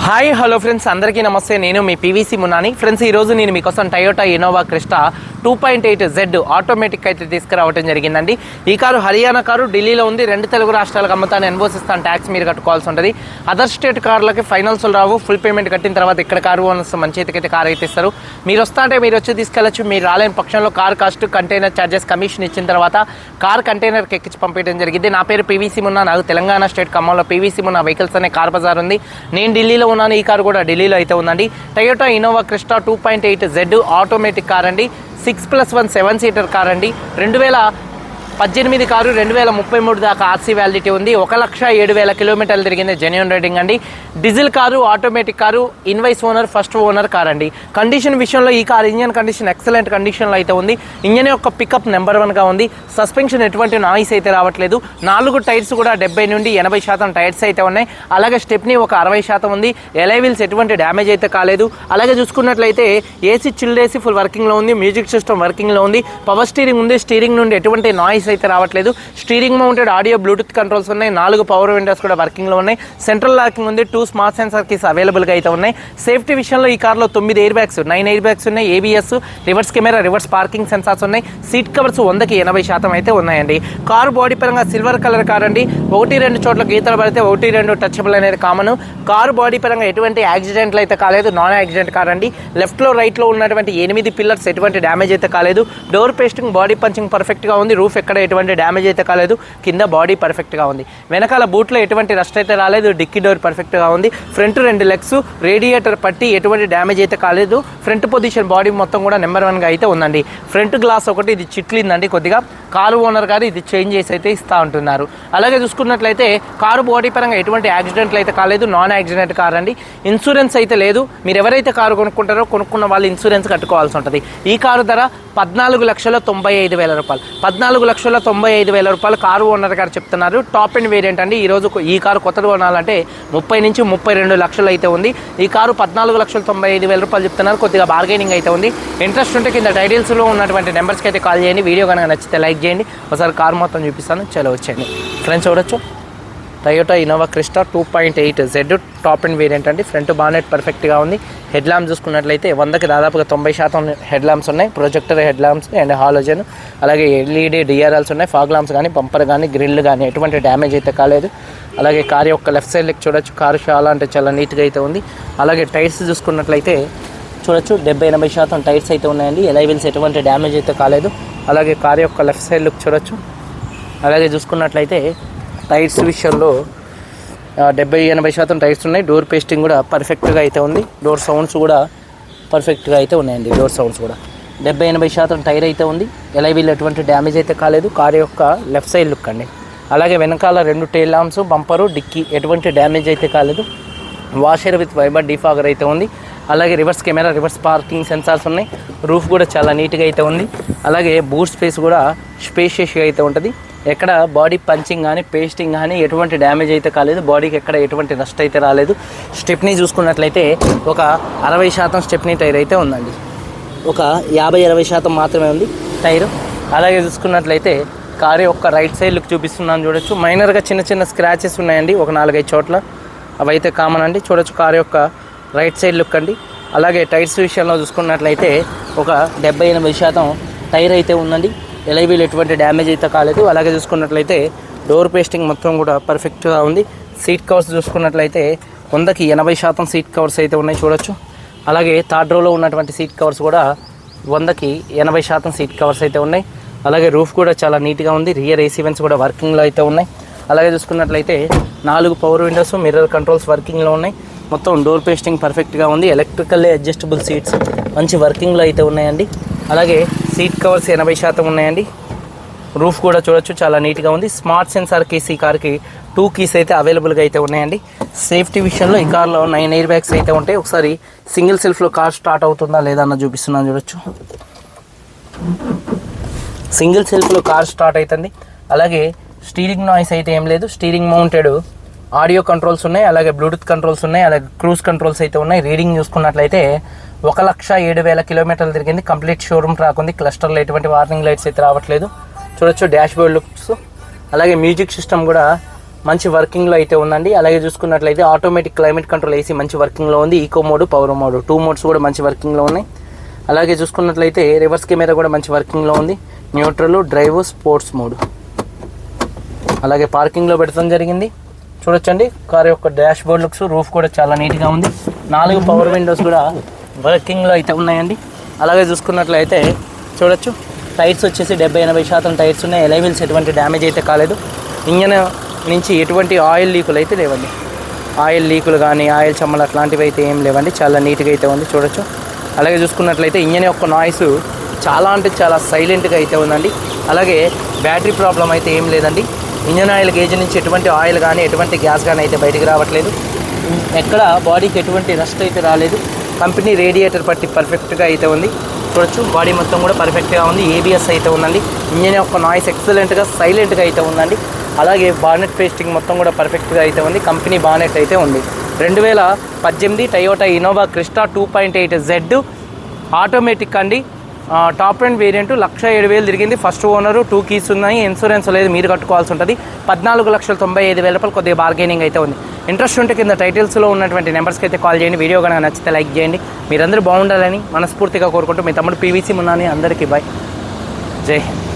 Hi hello friends, అందరికీ నమస్తే. నేను మీ పీవీసీ మున్నాని. ఫ్రెండ్స్, ఈరోజు నేను మీకోసం Toyota Innova Crysta 2.8Z automatic అయితే తీసుకురావడం జరిగిందండి. ఈ కారు హర్యానా కారు, ఢిల్లీలో ఉంది. రెండు తెలుగు రాష్ట్రాలకు అమ్ముతాను, ఎన్బోసిస్తాను, ట్యాక్స్ మీరు కట్టుకోవాల్సి ఉంటుంది. అదర్ స్టేట్ కార్లకి ఫైనాన్స్ రావు. ఫుల్ పేమెంట్ కట్టిన తర్వాత ఇక్కడ కారు ఓనర్స్ మన చేతికైతే కారు అయితే ఇస్తారు. మీరు వస్తా అంటే మీరు వచ్చి తీసుకెళ్ళచ్చు. మీరు రాలేని పక్షంలో car cost, container charges, commission ఇచ్చిన తర్వాత కార్ కంటైనర్కి ఎక్కించి పంపించడం జరిగింది. నా పేరు పీవీసీ మున్నా. నాకు తెలంగాణ స్టేట్ ఖమ్మంలో పీవీసీ మున్నా వెహికల్స్ అనే కార్ బజార్ ఉంది. నేను ఢిల్లీలో ఉన్నాను. ఈ కారు కూడా ఢిల్లీలో అయితే ఉందండి. Toyota Innova Crysta 2.8Z automatic car అండి. 6+1 7 సీటర్ కార్ అండి. 2018 కారు, 2033 దాకా ఆర్సీ వ్యాలిడిటీ ఉంది. 1,07,000 కిలోమీటర్లు తిరిగింది. జెన్యూన్ రేటింగ్ అండి. Diesel car, automatic car, invoice owner, first owner car అండి. కండిషన్ విషయంలో ఈ కార్ ఇంజన్ కండిషన్ ఎక్సలెంట్ కండిషన్లో అయితే ఉంది. ఇంజన్ యొక్క పికప్ నెంబర్ 1గా ఉంది. సస్పెన్షన్ ఎటువంటి నాయిస్ అయితే రావట్లేదు. 4 టైర్స్ కూడా 70 నుండి 80% టైర్స్ అయితే ఉన్నాయి. అలాగే స్టెప్నీ ఒక 60% ఉంది. ఎలై వీల్స్ ఎటువంటి డ్యామేజ్ అయితే కాలేదు. అలాగే చూసుకున్నట్లయితే ఏసీ, చిల్డ్ ఏసీ ఫుల్ వర్కింగ్లో ఉంది. మ్యూజిక్ సిస్టమ్ వర్కింగ్లో ఉంది. పవర్ స్టీరింగ్ ఉంది. స్టీరింగ్ నుండి ఎటువంటి నాయిస్ అయితే రావట్లేదు. Steering mounted audio, Bluetooth controls ఉన్నాయి. 4 పవర్ విండోస్ కూడా వర్కింగ్ లో ఉన్నాయి. సెంట్రల్ లాకింగ్ ఉంది. 2 స్మార్ట్ సెన్సార్ కీస్ అవైలబుల్ గా అయితే ఉన్నాయి. సేఫ్టీ విషయంలో ఈ కార్లో 9 ఎయిర్ బ్యాగ్స్, 9 ఎయిర్ బ్యాగ్స్ ఉన్నాయి. ABS, reverse camera, reverse parking sensors ఉన్నాయి. సీట్ కవర్స్ 100కి 80% అయితే ఉన్నాయండి. కారు బాడీ పరంగా సిల్వర్ కలర్ కార్ అండి. 1-2 చోట్ల గీతలు పడితే 1-2 టచబుల్ అనేది కామన్. కారు బాడీ పరంగా ఎటువంటి యాక్సిడెంట్లు అయితే కాలేదు. నాన్ యాక్సిడెంట్ కార్ అండి. లెఫ్ట్ లో రైట్ లో ఉన్నటువంటి 8 పిల్లర్స్ ఎటువంటి డ్యామేజ్ అయితే కాలేదు. Door pasting, body punching perfect గా ఉంది. రూఫ్ ఎక్కడ ఎటువంటి డ్యామేజ్ అయితే కాలేదు. కింద బాడీ పర్ఫెక్ట్ గా ఉంది. వెనకాల బూట్లో ఎటువంటి రస్ట్ అయితే రాలేదు. డిక్కీ డోర్ పర్ఫెక్ట్ గా ఉంది. ఫ్రంట్ 2 లెగ్స్, రేడియేటర్ పట్టి ఎటువంటి డ్యామేజ్ అయితే కాలేదు. ఫ్రంట్ పొజిషన్ బాడీ మొత్తం కూడా నెంబర్ 1గా అయితే ఉందండి. ఫ్రంట్ గ్లాస్ ఒకటి ఇది చిట్లిందండి కొద్దిగా. కారు ఓనర్ గారు ఇది చేంజ్ చేసి అయితే ఇస్తూ ఉంటున్నారు. అలాగే చూసుకున్నట్లయితే కారు బాడీ పరంగా ఎటువంటి యాక్సిడెంట్లు అయితే కాలేదు. నాన్ యాక్సిడెంట్ కార్ అండి. ఇన్సూరెన్స్ అయితే లేదు. మీరు ఎవరైతే కారు కొనుక్కుంటారో కొనుక్కున్న వాళ్ళు ఇన్సూరెన్స్ కట్టుకోవాల్సి ఉంటుంది. ఈ కారు ధర 14,95,000 రూపాయలు. 14,95,000 రూపాయలు కారు ఓనర్ గారు చెప్తున్నారు. టాప్ అండ్ వేరియంట్ అండి. ఈరోజు ఈ కారు కొత్తది కొనాలంటే 30 నుంచి 32 లక్షలు అయితే ఉంది. ఈ కారు 14,95,000 రూపాయలు చెప్తున్నారు. కొద్దిగా బార్గెనింగ్ అయితే ఉంది. ఇంట్రెస్ట్ ఉంటే కింద టైటిల్స్లో ఉన్నటువంటి నెంబర్స్కి అయితే కాల్ చేయండి. వీడియో కనుక నచ్చితే లైక్ చేయండి. ఒకసారి కారు మొత్తం చూపిస్తాను. చలో వచ్చేయండి ఫ్రెండ్స్. చూడొచ్చు Toyota Innova Crysta 2.8Z top and variant అండి. ఫ్రంట్ బానెట్ పర్ఫెక్ట్గా ఉంది. హెడ్ ల్యాంప్స్ చూసుకున్నట్లయితే 100కి దాదాపుగా 90% హెడ్ ల్యాంప్స్ ఉన్నాయి. Projector head lamps and halogen, అలాగే LED DRLs ఉన్నాయి. ఫాగ్ ల్యాంప్స్ కానీ, బంపర్ కానీ, గ్రిల్ కానీ ఎటువంటి డ్యామేజ్ అయితే కాలేదు. అలాగే కార్ యొక్క లెఫ్ట్ సైడ్కి చూడొచ్చు. కారు చాలా అంటే చాలా నీట్గా అయితే ఉంది. అలాగే టైర్స్ చూసుకున్నట్లయితే చూడొచ్చు 70-80% టైర్స్ అయితే ఉన్నాయండి. ఎలై వీల్స్ ఎటువంటి డ్యామేజ్ అయితే కాలేదు. అలాగే కార్ యొక్క లెఫ్ట్ సైడ్ లుక్ చూడొచ్చు. అలాగే చూసుకున్నట్లయితే టైర్స్ విషయంలో 70-80% టైర్స్ ఉన్నాయి. డోర్ పేస్టింగ్ కూడా పర్ఫెక్ట్గా అయితే ఉంది. డోర్ సౌండ్స్ కూడా పర్ఫెక్ట్గా అయితే ఉన్నాయండి. డోర్ సౌండ్స్ కూడా 70-80% టైర్ అయితే ఉంది. ఎలై వీల్ ఎటువంటి డ్యామేజ్ అయితే కాలేదు. కార్ యొక్క లెఫ్ట్ సైడ్ లుక్ అండి. అలాగే వెనకాల 2 టైల్ ల్యాంప్స్, బంపరు, డిక్కీ ఎటువంటి డ్యామేజ్ అయితే కాలేదు. వాషర్ విత్ వైబర్ డీఫాగర్ అయితే ఉంది. అలాగే reverse camera, reverse parking sensors ఉన్నాయి. రూఫ్ కూడా చాలా నీట్గా అయితే ఉంది. అలాగే బూట్ స్పేస్ కూడా స్పేషియస్గా అయితే ఉంటుంది. ఎక్కడ బాడీ పంచింగ్ కానీ, పేస్టింగ్ కానీ ఎటువంటి డ్యామేజ్ అయితే కాలేదు. బాడీకి ఎక్కడ ఎటువంటి నష్ట అయితే రాలేదు. స్టెప్నీ చూసుకున్నట్లయితే ఒక 60% స్టెప్నీ టైర్ అయితే ఉందండి. ఒక 50-60% మాత్రమే ఉంది టైరు. అలాగే చూసుకున్నట్లయితే కారు యొక్క రైట్ సైడ్ లుక్ చూపిస్తున్నాను చూడొచ్చు. మైనర్గా చిన్న స్క్రాచెస్ ఉన్నాయండి ఒక 4-5 చోట్ల. అవి అయితే కామన్ అండి. చూడొచ్చు కారు యొక్క రైట్ సైడ్ లుక్ అండి. అలాగే టైర్స్ విషయంలో చూసుకున్నట్లయితే ఒక 70-80% టైర్ అయితే ఉందండి. ఎలై వీల్ ఎటువంటి డ్యామేజ్ అయితే కాలేదు. అలాగే చూసుకున్నట్లయితే డోర్ పేస్టింగ్ మొత్తం కూడా పర్ఫెక్ట్గా ఉంది. సీట్ కవర్స్ చూసుకున్నట్లయితే 100కి 80% సీట్ కవర్స్ అయితే ఉన్నాయి చూడొచ్చు. అలాగే థర్డ్ రోలో ఉన్నటువంటి సీట్ కవర్స్ కూడా 100కి 80% సీట్ కవర్స్ అయితే ఉన్నాయి. అలాగే రూఫ్ కూడా చాలా నీట్గా ఉంది. రియర్ AC వెంట్స్ కూడా వర్కింగ్లో అయితే ఉన్నాయి. అలాగే చూసుకున్నట్లయితే 4 పవర్ విండోస్, మిర్రర్ కంట్రోల్స్ వర్కింగ్లో ఉన్నాయి. మొత్తం డోర్ పేస్టింగ్ పర్ఫెక్ట్గా ఉంది. ఎలక్ట్రికల్లీ అడ్జస్టబుల్ సీట్స్ మంచి వర్కింగ్లో అయితే ఉన్నాయండి. అలాగే సీట్ కవర్స్ 80% ఉన్నాయండి. రూఫ్ కూడా చూడొచ్చు చాలా నీట్గా ఉంది. స్మార్ట్ సెన్సార్ కీస్ ఈ కార్కి 2 కీస్ అయితే అవైలబుల్గా అయితే ఉన్నాయండి. సేఫ్టీ విషయంలో ఈ కార్లో 9 ఎయిర్ బ్యాగ్స్ అయితే ఉంటాయి. ఒకసారి సింగిల్ సెల్ఫ్లో కార్ స్టార్ట్ అవుతుందా లేదా అన్న చూపిస్తున్నాను చూడొచ్చు. సింగిల్ సెల్ఫ్లో కార్ స్టార్ట్ అవుతుంది. అలాగే స్టీరింగ్ నాయిస్ అయితే ఏం లేదు. స్టీరింగ్ మౌంటెడ్ ఆడియో కంట్రోల్స్ ఉన్నాయి. అలాగే బ్లూటూత్ కంట్రోల్స్ ఉన్నాయి. అలాగే క్రూజ్ కంట్రోల్స్ అయితే ఉన్నాయి. రీడింగ్ చూసుకున్నట్లయితే 1,07,000 కిలోమీటర్లు తిరిగింది. కంప్లీట్ షోరూమ్ ట్రాక్ ఉంది. క్లస్టర్లో ఎటువంటి వార్నింగ్ లైట్స్ అయితే రావట్లేదు. చూడొచ్చు డాష్ బోర్డ్ లుక్స్. అలాగే మ్యూజిక్ సిస్టమ్ కూడా మంచి వర్కింగ్లో అయితే ఉందండి. అలాగే చూసుకున్నట్లయితే ఆటోమేటిక్ క్లైమేట్ కంట్రోల్ ఏసీ మంచి వర్కింగ్లో ఉంది. Eco mode, power mode 2 modes కూడా మంచి వర్కింగ్లో ఉన్నాయి. అలాగే చూసుకున్నట్లయితే రివర్స్ కెమెరా కూడా మంచి వర్కింగ్లో ఉంది. Neutral, drive, sports mode. అలాగే పార్కింగ్లో పెట్టడం జరిగింది. చూడొచ్చండి కార్ యొక్క డాష్ బోర్డ్ లుక్స్, రూఫ్ కూడా చాలా నీట్గా ఉంది. 4 పవర్ విండోస్ కూడా వర్కింగ్లో అయితే ఉన్నాయండి. అలాగే చూసుకున్నట్లయితే చూడొచ్చు టైర్స్ వచ్చేసి 70-80% టైర్స్ ఉన్నాయి. ఎలై వీల్స్ ఎటువంటి డ్యామేజ్ అయితే కాలేదు. ఇంజన్ నుంచి ఎటువంటి ఆయిల్ లీకులు అయితే లేవండి. ఆయిల్ లీకులు కానీ ఆయిల్ చెమ్మలు అట్లాంటివి అయితే ఏం లేవండి. చాలా నీట్గా అయితే ఉంది చూడొచ్చు. అలాగే చూసుకున్నట్లయితే ఇంజన్ యొక్క నాయిస్ చాలా అంటే చాలా సైలెంట్గా అయితే ఉందండి. అలాగే బ్యాటరీ ప్రాబ్లం అయితే ఏం లేదండి. ఇంజన్ ఆయిల్ గేజ్ నుంచి ఎటువంటి ఆయిల్ కానీ ఎటువంటి గ్యాస్ కానీ అయితే బయటికి రావట్లేదు. ఎక్కడ బాడీకి ఎటువంటి రస్ట్ అయితే రాలేదు. కంపెనీ రేడియేటర్ పట్టి పర్ఫెక్ట్గా అయితే ఉంది చూడొచ్చు. బాడీ మొత్తం కూడా పర్ఫెక్ట్గా ఉంది. ఏబిఎస్ అయితే ఉందండి. ఇంజన్ యొక్క నాయిస్ ఎక్సలెంట్గా సైలెంట్గా అయితే ఉందండి. అలాగే బానెట్ పేస్టింగ్ మొత్తం కూడా పర్ఫెక్ట్గా అయితే ఉంది. కంపెనీ బానెట్ అయితే ఉంది. 2018 Toyota Innova Crysta 2.8Z automatic అండి. టాప్ అండ్ వేరియంట్ 1,07,000 తిరిగింది. ఫస్ట్ ఓనరు, 2 కీస్ ఉన్నాయి. ఇన్సూరెన్స్ లేదు, మీరు కట్టుకోవాల్సి ఉంటుంది. 14,95,000 రూపాయలు. కొద్దిగా బార్గెనింగ్ అయితే ఉంది. ఇంట్రెస్ట్ ఉంటే కింద టైటిల్స్లో ఉన్నటువంటి నెంబర్స్కి అయితే కాల్ చేయండి. వీడియో కనుక నచ్చితే లైక్ చేయండి. మీరందరూ బాగుండాలని మనస్ఫూర్తిగా కోరుకుంటూ మీ తమ్ముడు పీవీసీ మున్నాని. అందరికీ బాయ్, జై హింద్.